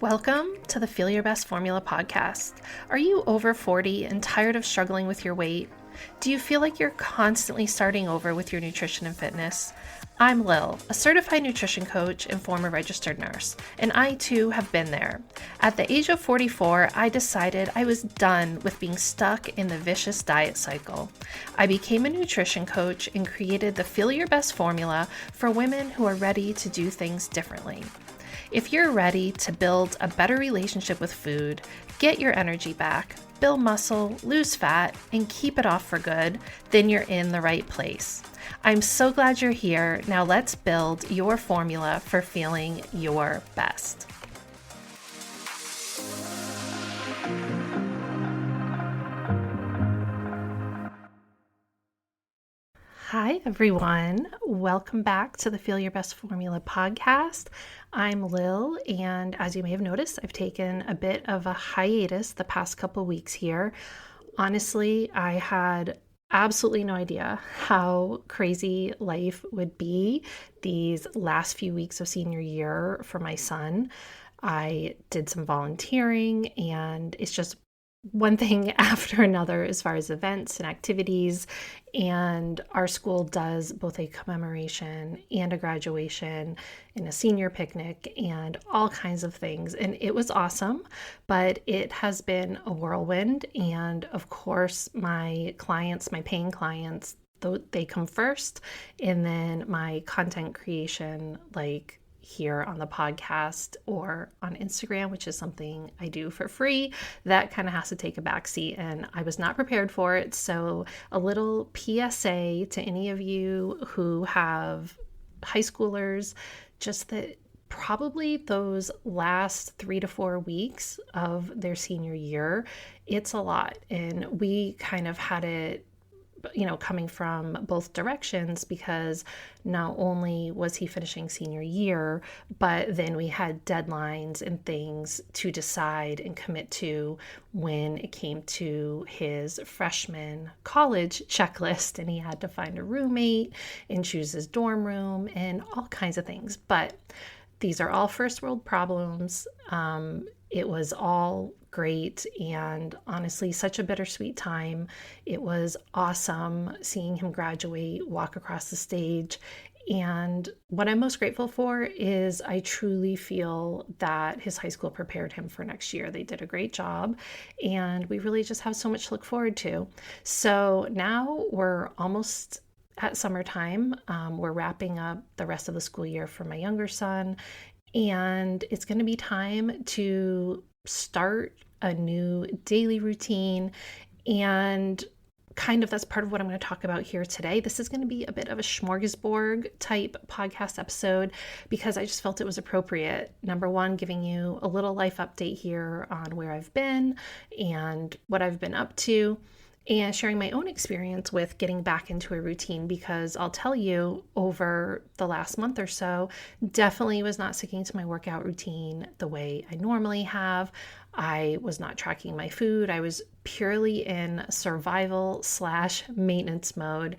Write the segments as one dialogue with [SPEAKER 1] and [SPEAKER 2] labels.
[SPEAKER 1] Welcome to the Feel Your Best Formula podcast. Are you over 40 and tired of struggling with your weight? Do you feel like you're constantly starting over with your nutrition and fitness? I'm Lil, a certified nutrition coach and former registered nurse, and I too have been there. At the age of 44, I decided I was done with being stuck in the vicious diet cycle. I became a nutrition coach and created the Feel Your Best Formula for women who are ready to do things differently. If you're ready to build a better relationship with food, get your energy back, build muscle, lose fat, and keep it off for good, then you're in the right place. I'm so glad you're here. Now let's build your formula for feeling your best. Hi, everyone. Welcome back to the Feel Your Best Formula podcast. I'm Lil, and as you may have noticed, I've taken a bit of a hiatus the past couple weeks here. Honestly, I had absolutely no idea how crazy life would be these last few weeks of senior year for my son. I did some volunteering, and it's just one thing after another as far as events and activities. And our school does both a commemoration and a graduation and a senior picnic and all kinds of things. And it was awesome, but it has been a whirlwind. And of course, my clients, my paying clients, they come first. And then my content creation, like here on the podcast or on Instagram, which is something I do for free, that kind of has to take a backseat, and I was not prepared for it. So a little PSA to any of you who have high schoolers, just that probably those last 3 to 4 weeks of their senior year, it's a lot. And we kind of had it coming from both directions, because not only was he finishing senior year, but then we had deadlines and things to decide and commit to when it came to his freshman college checklist, and he had to find a roommate and choose his dorm room and all kinds of things. But these are all first world problems. It was all great, and honestly, such a bittersweet time. It was awesome seeing him graduate, walk across the stage. And what I'm most grateful for is I truly feel that his high school prepared him for next year. They did a great job, and we really just have so much to look forward to. So now we're almost at summertime. We're wrapping up the rest of the school year for my younger son, and it's going to be time to start a new daily routine. And kind of that's part of what I'm going to talk about here today. This is going to be a bit of a smorgasbord type podcast episode because I just felt it was appropriate. Number one, giving you a little life update here on where I've been and what I've been up to, and sharing my own experience with getting back into a routine, because I'll tell you, over the last month or so, definitely was not sticking to my workout routine the way I normally have. I was not tracking my food. I was purely in survival/maintenance mode.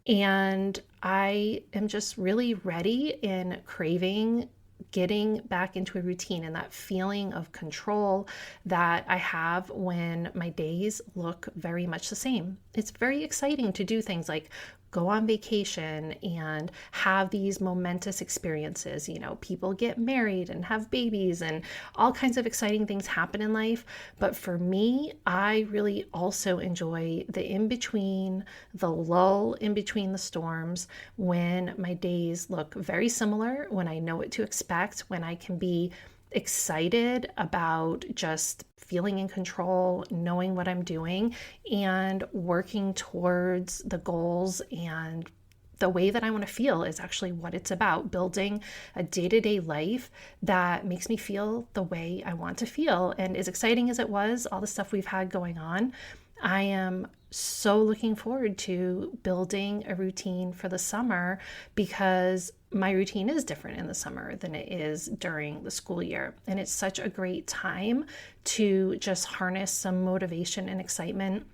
[SPEAKER 1] And I am just really ready and craving getting back into a routine and that feeling of control that I have when my days look very much the same. It's very exciting to do things like go on vacation and have these momentous experiences. People get married and have babies and all kinds of exciting things happen in life. But for me, I really also enjoy the in-between, the lull in between the storms, when my days look very similar, when I know what to expect, when I can be excited about just feeling in control, knowing what I'm doing, and working towards the goals. And the way that I want to feel is actually what it's about, building a day-to-day life that makes me feel the way I want to feel. And as exciting as it was, all the stuff we've had going on, I am so looking forward to building a routine for the summer, because my routine is different in the summer than it is during the school year. And it's such a great time to just harness some motivation and excitement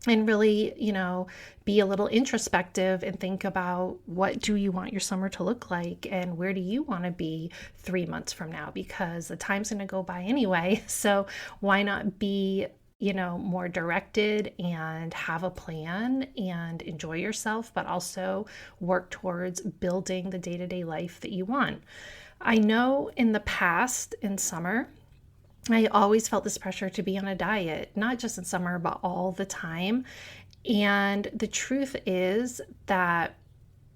[SPEAKER 1] and really, be a little introspective and think about, what do you want your summer to look like and where do you want to be 3 months from now? Because the time's going to go by anyway. So why not be, more directed and have a plan and enjoy yourself, but also work towards building the day-to-day life that you want. I know in the past, in summer, I always felt this pressure to be on a diet, not just in summer, but all the time. And the truth is that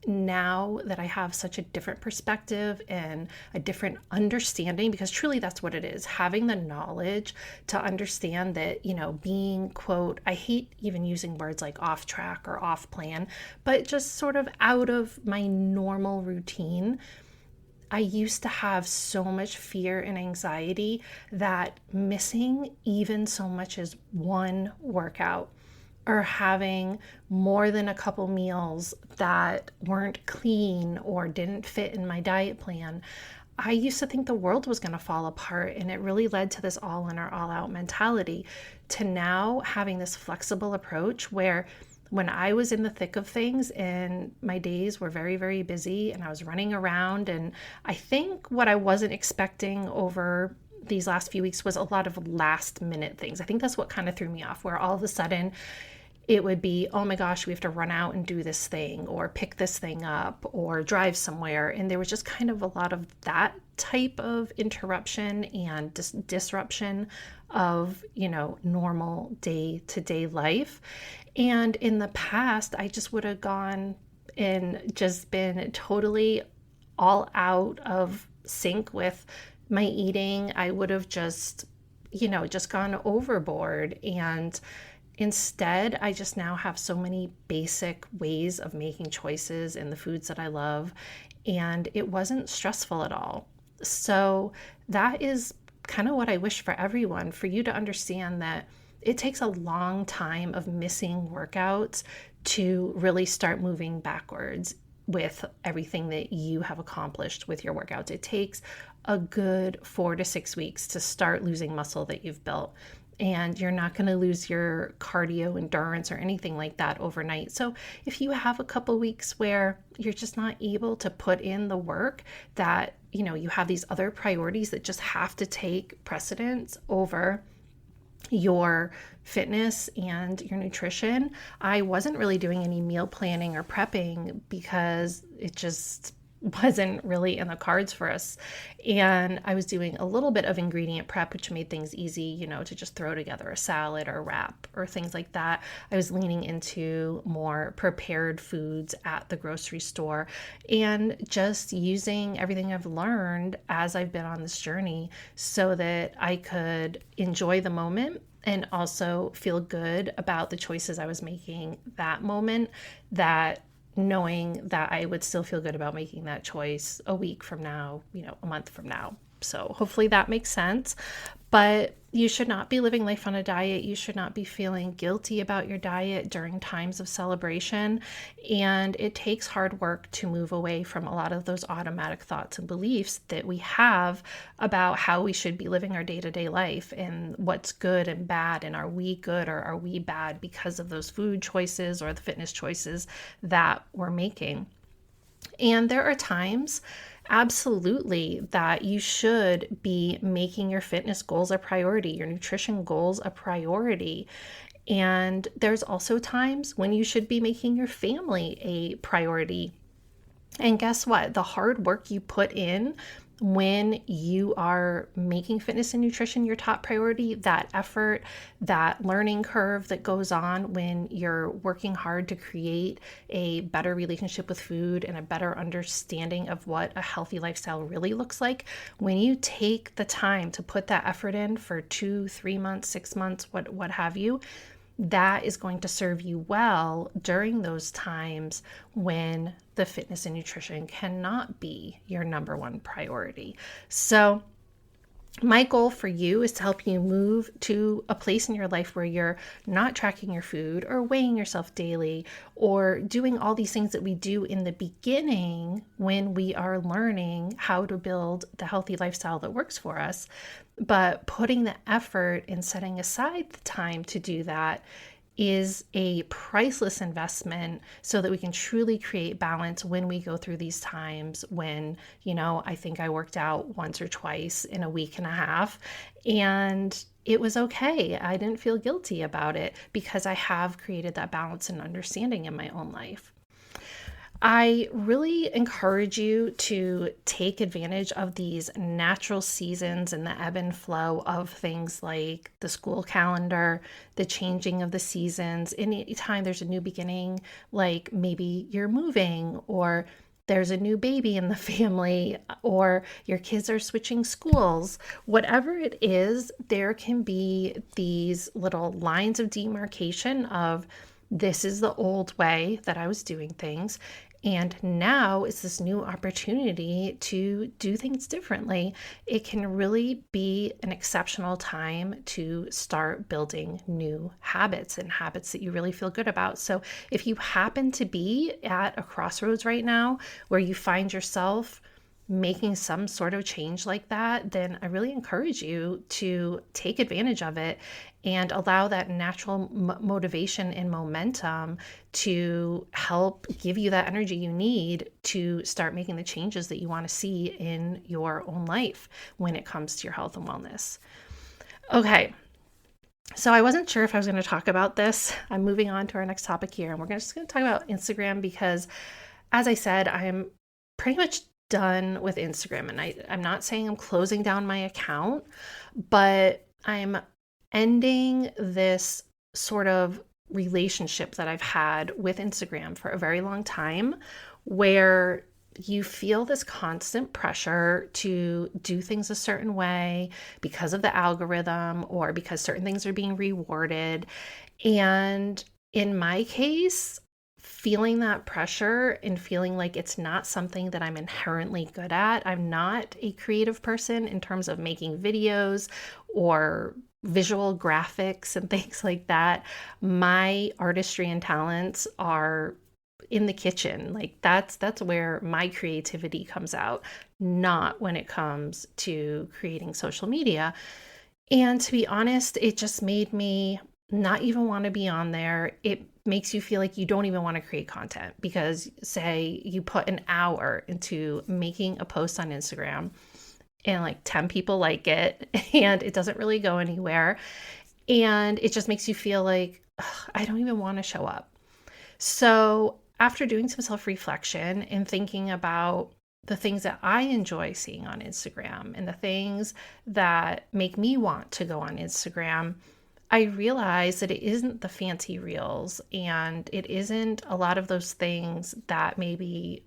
[SPEAKER 1] now that I have such a different perspective and a different understanding, because truly that's what it is, having the knowledge to understand that, being, quote, I hate even using words like off track or off plan, but just sort of out of my normal routine. I used to have so much fear and anxiety that missing even so much as one workout or having more than a couple meals that weren't clean or didn't fit in my diet plan, I used to think the world was going to fall apart. And it really led to this all in or all out mentality, to now having this flexible approach where when I was in the thick of things and my days were very, very busy and I was running around, and I think what I wasn't expecting over these last few weeks was a lot of last minute things. I think that's what kind of threw me off, where all of a sudden it would be, oh my gosh, we have to run out and do this thing or pick this thing up or drive somewhere. And there was just kind of a lot of that type of interruption and disruption of, normal day-to-day life. And in the past, I just would have gone and just been totally all out of sync with my eating. I would have just gone overboard. And instead, I just now have so many basic ways of making choices in the foods that I love, and it wasn't stressful at all. So that is kind of what I wish for everyone, for you to understand that it takes a long time of missing workouts to really start moving backwards with everything that you have accomplished with your workouts. It takes a good 4 to 6 weeks to start losing muscle that you've built. And you're not going to lose your cardio endurance or anything like that overnight. So if you have a couple weeks where you're just not able to put in the work, that, you have these other priorities that just have to take precedence over your fitness and your nutrition. I wasn't really doing any meal planning or prepping because it just wasn't really in the cards for us. And I was doing a little bit of ingredient prep, which made things easy, to just throw together a salad or wrap or things like that. I was leaning into more prepared foods at the grocery store and just using everything I've learned as I've been on this journey so that I could enjoy the moment and also feel good about the choices I was making that moment, that knowing that I would still feel good about making that choice a week from now, a month from now. So hopefully that makes sense. But you should not be living life on a diet. You should not be feeling guilty about your diet during times of celebration. And it takes hard work to move away from a lot of those automatic thoughts and beliefs that we have about how we should be living our day-to-day life and what's good and bad. And are we good or are we bad because of those food choices or the fitness choices that we're making? And there are times, absolutely, that you should be making your fitness goals a priority, your nutrition goals a priority. And there's also times when you should be making your family a priority. And guess what? The hard work you put in when you are making fitness and nutrition your top priority, that effort, that learning curve that goes on when you're working hard to create a better relationship with food and a better understanding of what a healthy lifestyle really looks like, when you take the time to put that effort in for 2, 3 months, 6 months, what have you, that is going to serve you well during those times when the fitness and nutrition cannot be your number one priority. So my goal for you is to help you move to a place in your life where you're not tracking your food or weighing yourself daily or doing all these things that we do in the beginning when we are learning how to build the healthy lifestyle that works for us. But putting the effort and setting aside the time to do that is a priceless investment so that we can truly create balance when we go through these times when, I think I worked out once or twice in a week and a half, and it was okay. I didn't feel guilty about it because I have created that balance and understanding in my own life. I really encourage you to take advantage of these natural seasons and the ebb and flow of things like the school calendar, the changing of the seasons. Anytime there's a new beginning, like maybe you're moving or there's a new baby in the family or your kids are switching schools, whatever it is, there can be these little lines of demarcation of this is the old way that I was doing things. And now is this new opportunity to do things differently. It can really be an exceptional time to start building new habits and habits that you really feel good about. So if you happen to be at a crossroads right now where you find yourself making some sort of change like that, then I really encourage you to take advantage of it and allow that natural motivation and momentum to help give you that energy you need to start making the changes that you want to see in your own life when it comes to your health and wellness. Okay. So I wasn't sure if I was going to talk about this. I'm moving on to our next topic here, and we're just going to talk about Instagram because, as I said, I am pretty much done with Instagram. And I'm not saying I'm closing down my account, but I'm ending this sort of relationship that I've had with Instagram for a very long time, where you feel this constant pressure to do things a certain way because of the algorithm or because certain things are being rewarded. And in my case, feeling that pressure and feeling like it's not something that I'm inherently good at. I'm not a creative person in terms of making videos or visual graphics and things like that. My artistry and talents are in the kitchen. Like that's where my creativity comes out, not when it comes to creating social media. And to be honest, it just made me not even want to be on there. It makes you feel like you don't even want to create content because, say, you put an hour into making a post on Instagram and like 10 people like it and it doesn't really go anywhere. And it just makes you feel like, I don't even want to show up. So after doing some self-reflection and thinking about the things that I enjoy seeing on Instagram and the things that make me want to go on Instagram, I realized that it isn't the fancy reels and it isn't a lot of those things that maybe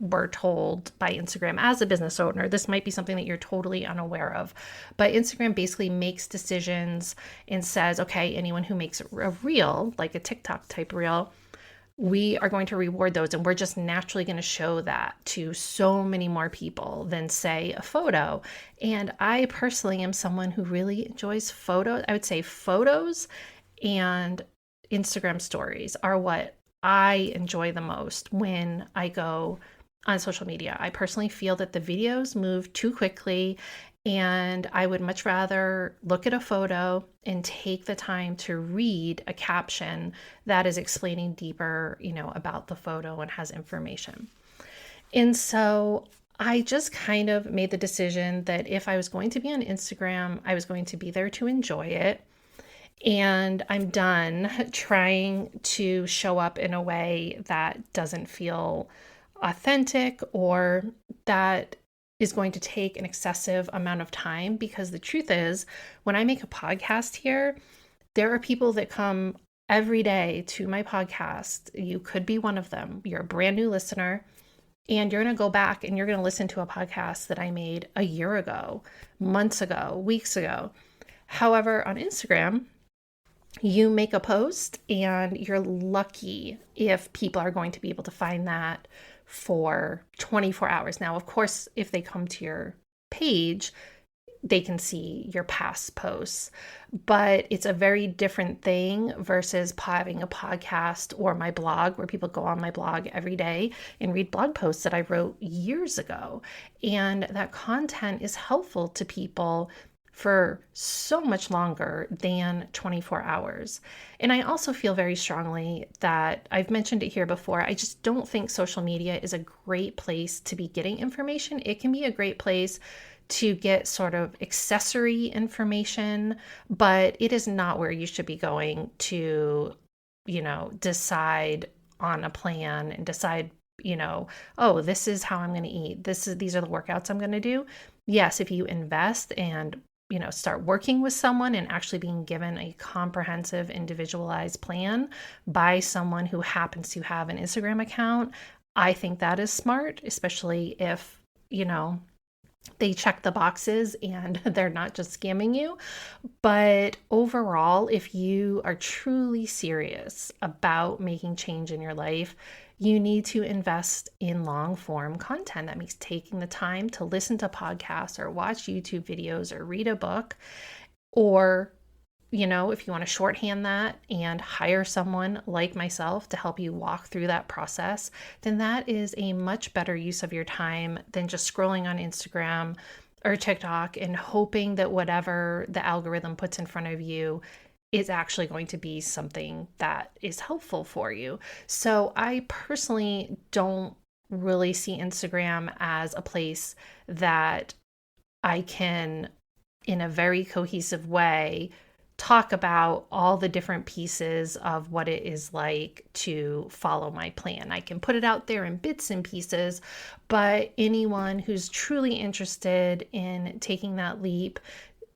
[SPEAKER 1] were told by Instagram as a business owner. This might be something that you're totally unaware of, but Instagram basically makes decisions and says, okay, anyone who makes a reel, like a TikTok type reel, we are going to reward those. And we're just naturally going to show that to so many more people than, say, a photo. And I personally am someone who really enjoys photos. I would say photos and Instagram stories are what I enjoy the most when I go on social media. I personally feel that the videos move too quickly, and I would much rather look at a photo and take the time to read a caption that is explaining deeper, about the photo and has information. And so I just kind of made the decision that if I was going to be on Instagram, I was going to be there to enjoy it. And I'm done trying to show up in a way that doesn't feel authentic or that is going to take an excessive amount of time, because the truth is, when I make a podcast here, there are people that come every day to my podcast. You could be one of them. You're a brand new listener and you're going to go back and you're going to listen to a podcast that I made a year ago, months ago, weeks ago. However, on Instagram, you make a post and you're lucky if people are going to be able to find that for 24 hours. Now, of course, if they come to your page, they can see your past posts, but it's a very different thing versus having a podcast or my blog, where people go on my blog every day and read blog posts that I wrote years ago. And that content is helpful to people for so much longer than 24 hours. And I also feel very strongly that I've mentioned it here before. I just don't think social media is a great place to be getting information. It can be a great place to get sort of accessory information, but it is not where you should be going to, decide on a plan and decide, oh, this is how I'm going to eat. These are the workouts I'm going to do. Yes, if you invest and start working with someone and actually being given a comprehensive, individualized plan by someone who happens to have an Instagram account, I think that is smart, especially if, they check the boxes and they're not just scamming you. But overall, if you are truly serious about making change in your life, you need to invest in long form content. That means taking the time to listen to podcasts or watch YouTube videos or read a book, or if you want to shorthand that and hire someone like myself to help you walk through that process, then that is a much better use of your time than just scrolling on Instagram or TikTok and hoping that whatever the algorithm puts in front of you is actually going to be something that is helpful for you. So I personally don't really see Instagram as a place that I can, in a very cohesive way, talk about all the different pieces of what it is like to follow my plan. I can put it out there in bits and pieces, but anyone who's truly interested in taking that leap,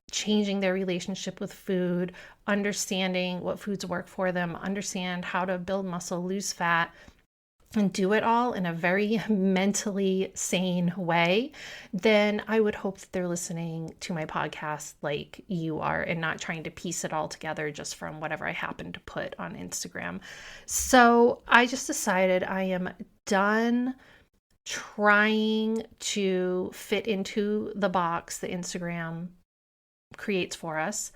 [SPEAKER 1] changing their relationship with food, understanding what foods work for them, understand how to build muscle, lose fat, and do it all in a very mentally sane way, then I would hope that they're listening to my podcast like you are and not trying to piece it all together just from whatever I happen to put on Instagram. So I just decided I am done trying to fit into the box that Instagram creates for us.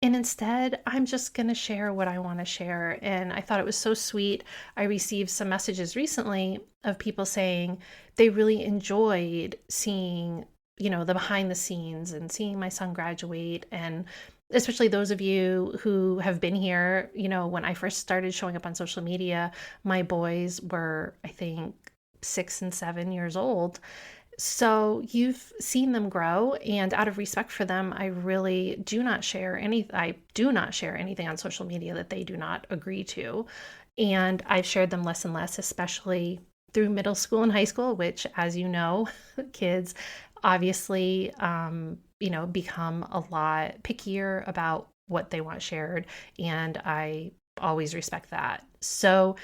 [SPEAKER 1] And instead, I'm just going to share what I want to share. And I thought it was so sweet. I received some messages recently of people saying they really enjoyed seeing, the behind the scenes and seeing my son graduate. And especially those of you who have been here, when I first started showing up on social media, my boys were, I think, 6 and 7 years old. So you've seen them grow, and out of respect for them, I really do not share anything on social media that they do not agree to. And I've shared them less and less, especially through middle school and high school, which, as you know, kids obviously, become a lot pickier about what they want shared. And I always respect that. So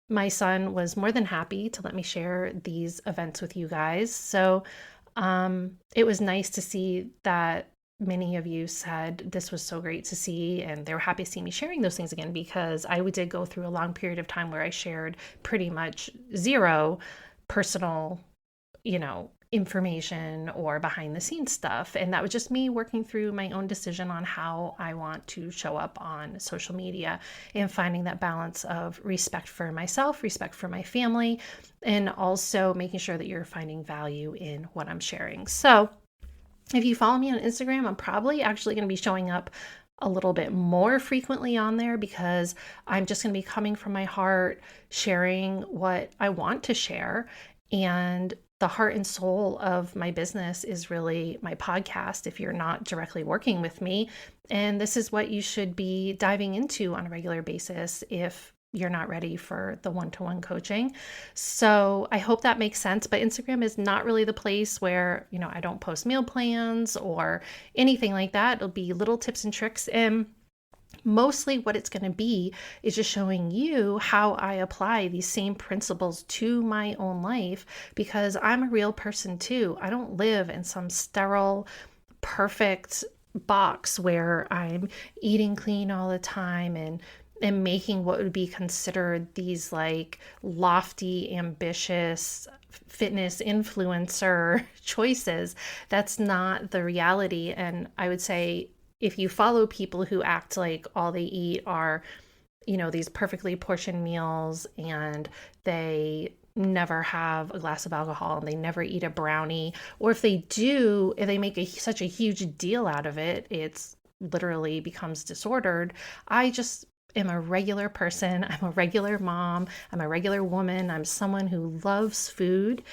[SPEAKER 1] my son was more than happy to let me share these events with you guys. So it was nice to see that many of you said this was so great to see, and they were happy to see me sharing those things again, because I did go through a long period of time where I shared pretty much zero personal, information or behind the scenes stuff. And that was just me working through my own decision on how I want to show up on social media and finding that balance of respect for myself, respect for my family, and also making sure that you're finding value in what I'm sharing. So if you follow me on Instagram, I'm probably actually going to be showing up a little bit more frequently on there, because I'm just going to be coming from my heart, sharing what I want to share. And the heart and soul of my business is really my podcast if you're not directly working with me. And this is what you should be diving into on a regular basis if you're not ready for the one-to-one coaching. So I hope that makes sense. But Instagram is not really the place where, I don't post meal plans or anything like that. It'll be little tips and tricks. And mostly what it's going to be is just showing you how I apply these same principles to my own life, because I'm a real person too. I don't live in some sterile, perfect box where I'm eating clean all the time and making what would be considered these like lofty, ambitious fitness influencer choices. That's not the reality. And I would say, if you follow people who act like all they eat are, these perfectly portioned meals, and they, never have a glass of alcohol and they never eat a brownie, or if they do, if they make such a huge deal out of it, it's literally becomes disordered. I just am a regular person. I'm a regular mom. I'm a regular woman. I'm someone who loves food.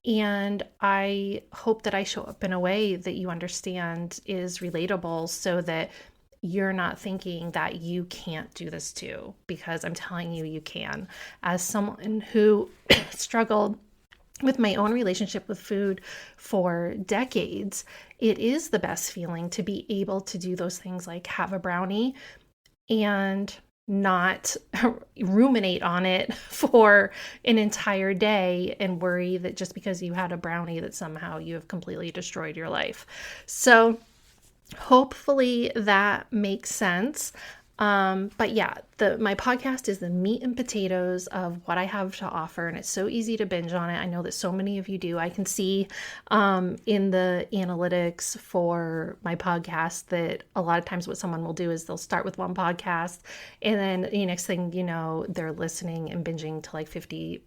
[SPEAKER 1] And I hope that I show up in a way that you understand is relatable so that you're not thinking that you can't do this too, because I'm telling you, you can. As someone who struggled with my own relationship with food for decades, it is the best feeling to be able to do those things like have a brownie and not ruminate on it for an entire day and worry that just because you had a brownie that somehow you have completely destroyed your life. So hopefully that makes sense. But yeah, my podcast is the meat and potatoes of what I have to offer, and it's so easy to binge on it. I know that so many of you do. I can see in the analytics for my podcast that a lot of times what someone will do is they'll start with one podcast, and then the next thing you know, they're listening and binging to like 50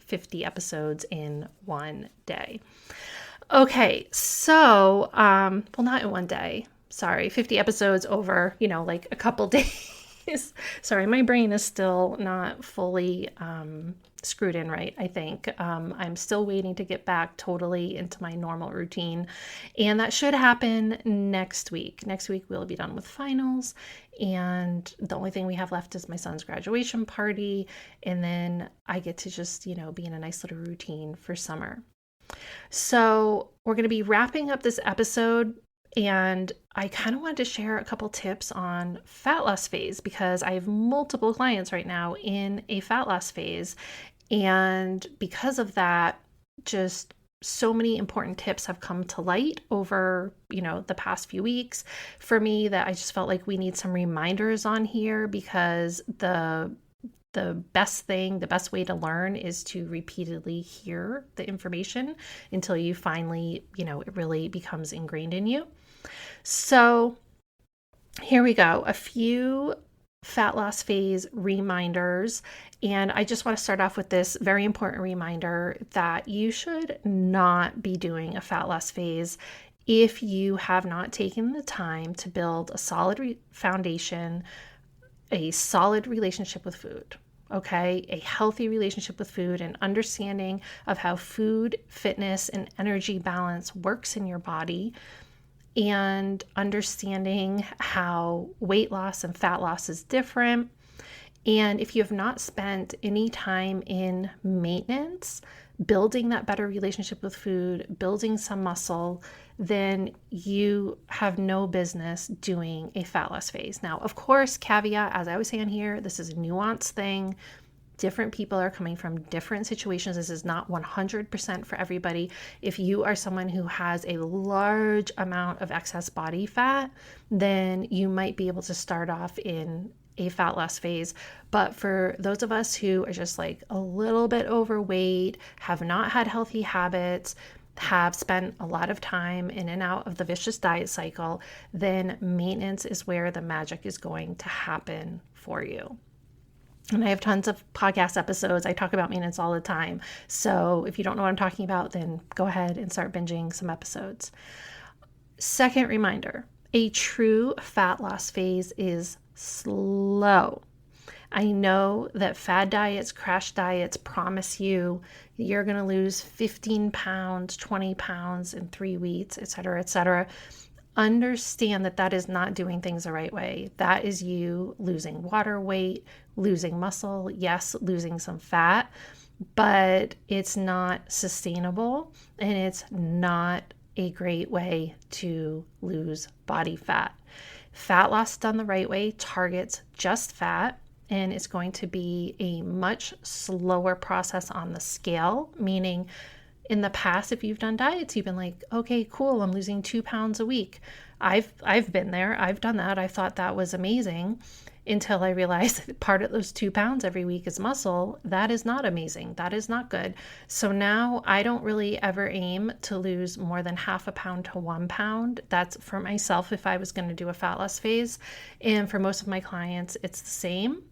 [SPEAKER 1] episodes in one day. Okay, so, well, not in one day. Sorry, 50 episodes over, like a couple days. Sorry, my brain is still not fully screwed in right, I think. I'm still waiting to get back totally into my normal routine, and that should happen next week. Next week, we'll be done with finals, and the only thing we have left is my son's graduation party, and then I get to just, be in a nice little routine for summer. So we're going to be wrapping up this episode, and I kind of wanted to share a couple tips on fat loss phase because I have multiple clients right now in a fat loss phase. And because of that, just so many important tips have come to light over, the past few weeks for me that I just felt like we need some reminders on here, because the best way to learn is to repeatedly hear the information until you finally, it really becomes ingrained in you. So here we go. A few fat loss phase reminders. And I just want to start off with this very important reminder that you should not be doing a fat loss phase if you have not taken the time to build a solid foundation, a solid relationship with food. Okay, a healthy relationship with food and understanding of how food, fitness, and energy balance works in your body, and understanding how weight loss and fat loss is different. And if you have not spent any time in maintenance, building that better relationship with food, building some muscle, then you have no business doing a fat loss phase. Now, of course, caveat, as I was saying here, this is a nuanced thing. Different people are coming from different situations. This is not 100% for everybody. If you are someone who has a large amount of excess body fat, then you might be able to start off in a fat loss phase. But for those of us who are just like a little bit overweight, have not had healthy habits, have spent a lot of time in and out of the vicious diet cycle, then maintenance is where the magic is going to happen for you. And I have tons of podcast episodes. I talk about maintenance all the time. So if you don't know what I'm talking about, then go ahead and start binging some episodes. Second reminder, a true fat loss phase is slow. I know that fad diets, crash diets promise you you're going to lose 15 pounds, 20 pounds in 3 weeks, et cetera, et cetera. Understand that that is not doing things the right way. That is you losing water weight, losing muscle, yes, losing some fat, but it's not sustainable and it's not a great way to lose body fat. Fat loss done the right way targets just fat, and it's going to be a much slower process on the scale, meaning in the past, if you've done diets, you've been like, okay, cool, I'm losing 2 pounds a week. I've been there. I've done that. I thought that was amazing until I realized that part of those 2 pounds every week is muscle. That is not amazing. That is not good. So now I don't really ever aim to lose more than 0.5 pound to 1 pound. That's for myself if I was going to do a fat loss phase. And for most of my clients, it's the same.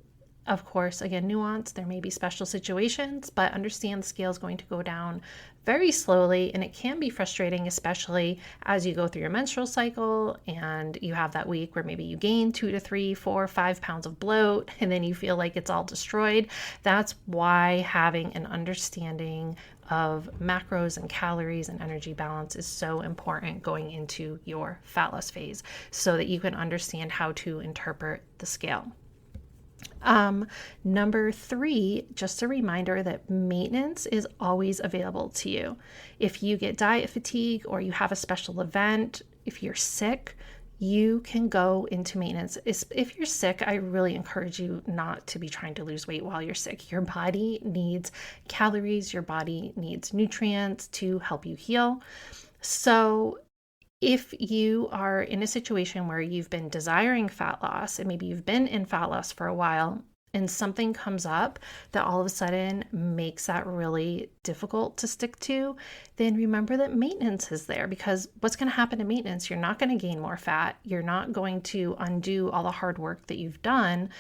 [SPEAKER 1] Of course, again, nuance, there may be special situations, but understand the scale is going to go down very slowly, and it can be frustrating, especially as you go through your menstrual cycle and you have that week where maybe you gain 2 to 3, 4, 5 pounds of bloat, and then you feel like it's all destroyed. That's why having an understanding of macros and calories and energy balance is so important going into your fat loss phase, so that you can understand how to interpret the scale. Number 3, just a reminder that maintenance is always available to you. If you get diet fatigue or you have a special event, if you're sick, you can go into maintenance. If you're sick, I really encourage you not to be trying to lose weight while you're sick. Your body needs calories, your body needs nutrients to help you heal. So if you are in a situation where you've been desiring fat loss, and maybe you've been in fat loss for a while, and something comes up that all of a sudden makes that really difficult to stick to, then remember that maintenance is there. Because what's going to happen in maintenance? You're not going to gain more fat. You're not going to undo all the hard work that you've done.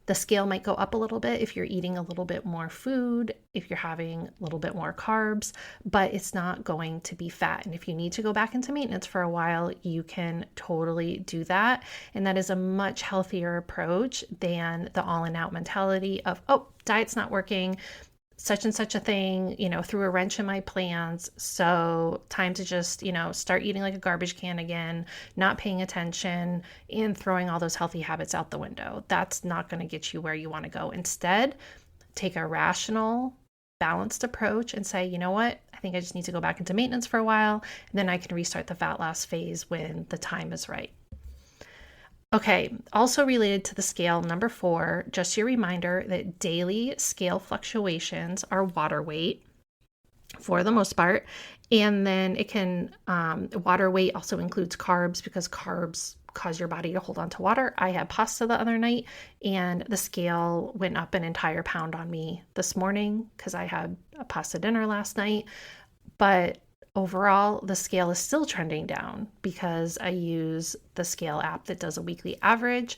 [SPEAKER 1] The scale might go up a little bit if you're eating a little bit more food, if you're having a little bit more carbs, but it's not going to be fat. And if you need to go back into maintenance for a while, you can totally do that. And that is a much healthier approach than the all in out mentality of, oh, diet's not working, such and such a thing, threw a wrench in my plans. So time to just, start eating like a garbage can again, not paying attention, and throwing all those healthy habits out the window. That's not going to get you where you want to go. Instead, take a rational, balanced approach and say, you know what? I think I just need to go back into maintenance for a while, and then I can restart the fat loss phase when the time is right. Okay, also related to the scale, number 4, just your reminder that daily scale fluctuations are water weight for the most part. And then it can, water weight also includes carbs, because carbs cause your body to hold on to water. I had pasta the other night, and the scale went up an entire pound on me this morning because I had a pasta dinner last night. But overall, the scale is still trending down because I use the scale app that does a weekly average.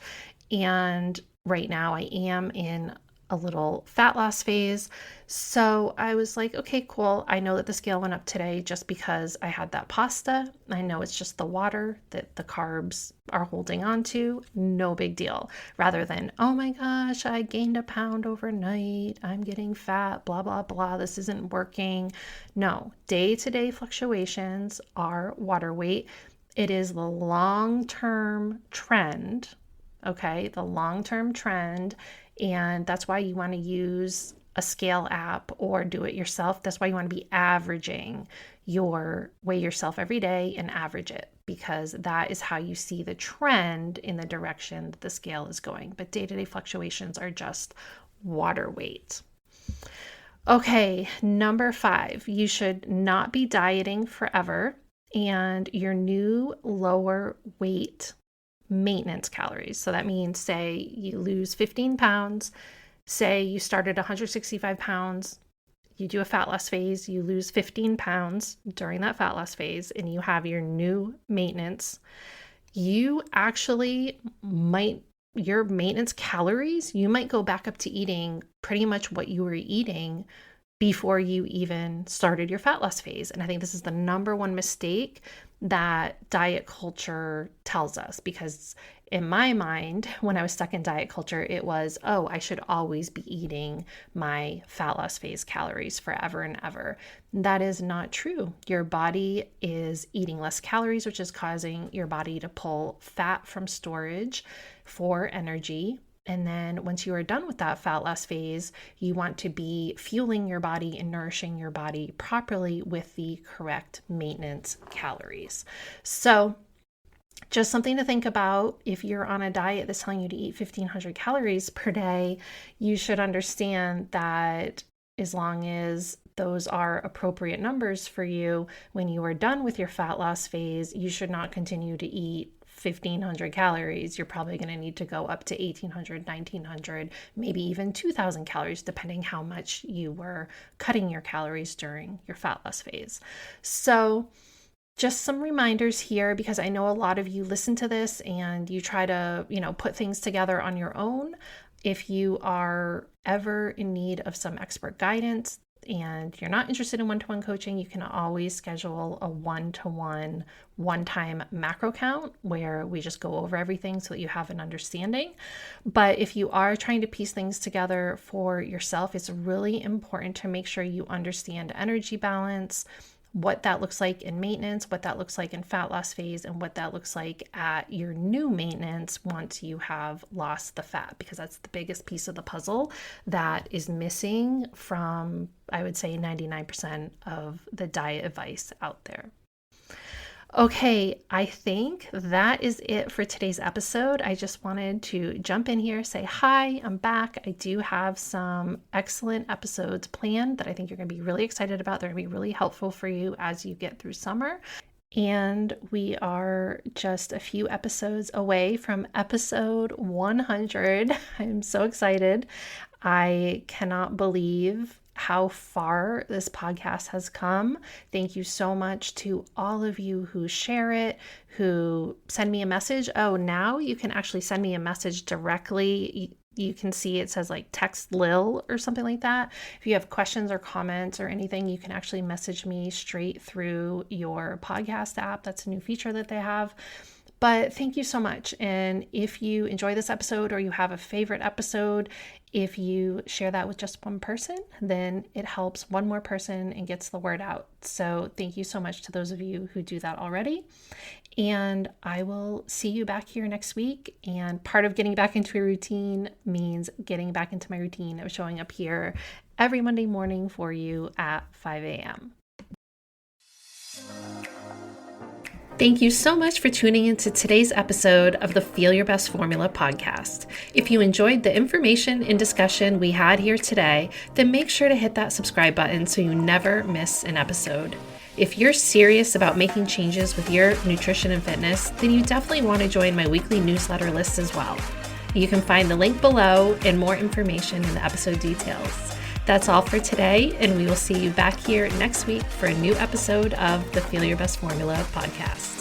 [SPEAKER 1] And right now I am in a little fat loss phase. So I was like, okay, cool. I know that the scale went up today just because I had that pasta. I know it's just the water that the carbs are holding on to. No big deal. Rather than, oh my gosh, I gained a pound overnight. I'm getting fat, blah, blah, blah. This isn't working. No, day-to-day fluctuations are water weight. It is the long-term trend. Okay, the long-term trend. And that's why you want to use a scale app or do it yourself. That's why you want to be averaging weigh yourself every day and average it, because that is how you see the trend in the direction that the scale is going. But day-to-day fluctuations are just water weight. Okay, number 5, you should not be dieting forever, and your new lower weight maintenance calories. So that means, say you lose 15 pounds, say you started 165 pounds, you do a fat loss phase, you lose 15 pounds during that fat loss phase, and you have your new maintenance. You actually your maintenance calories, you might go back up to eating pretty much what you were eating before you even started your fat loss phase. And I think this is the number one mistake that diet culture tells us, because in my mind, when I was stuck in diet culture, it was, oh, I should always be eating my fat loss phase calories forever and ever. That is not true. Your body is eating less calories, which is causing your body to pull fat from storage for energy. And then once you are done with that fat loss phase, you want to be fueling your body and nourishing your body properly with the correct maintenance calories. So just something to think about. If you're on a diet that's telling you to eat 1,500 calories per day, you should understand that as long as those are appropriate numbers for you, when you are done with your fat loss phase, you should not continue to eat 1,500 calories. You're probably going to need to go up to 1,800, 1,900, maybe even 2,000 calories, depending how much you were cutting your calories during your fat loss phase. So just some reminders here, because I know a lot of you listen to this and you try to, put things together on your own. If you are ever in need of some expert guidance and you're not interested in one-to-one coaching, you can always schedule a one-to-one, one-time macro count where we just go over everything so that you have an understanding. But if you are trying to piece things together for yourself, it's really important to make sure you understand energy balance, what that looks like in maintenance, what that looks like in fat loss phase, and what that looks like at your new maintenance once you have lost the fat, because that's the biggest piece of the puzzle that is missing from, I would say, 99% of the diet advice out there. Okay, I think that is it for today's episode. I just wanted to jump in here, say hi, I'm back. I do have some excellent episodes planned that I think you're going to be really excited about. They're going to be really helpful for you as you get through summer. And we are just a few episodes away from episode 100. I'm so excited. I cannot believe how far this podcast has come. Thank you so much to all of you who share it, who send me a message. Oh, now you can actually send me a message directly. You can see it says like text Lil or something like that. If you have questions or comments or anything, you can actually message me straight through your podcast app. That's a new feature that they have. But thank you so much. And if you enjoy this episode or you have a favorite episode, if you share that with just one person, then it helps one more person and gets the word out. So thank you so much to those of you who do that already. And I will see you back here next week. And part of getting back into a routine means getting back into my routine of showing up here every Monday morning for you at 5 a.m. Thank you so much for tuning into today's episode of the Feel Your Best Formula podcast. If you enjoyed the information and discussion we had here today, then make sure to hit that subscribe button so you never miss an episode. If you're serious about making changes with your nutrition and fitness, then you definitely want to join my weekly newsletter list as well. You can find the link below and more information in the episode details. That's all for today, and we will see you back here next week for a new episode of the Feel Your Best Formula podcast.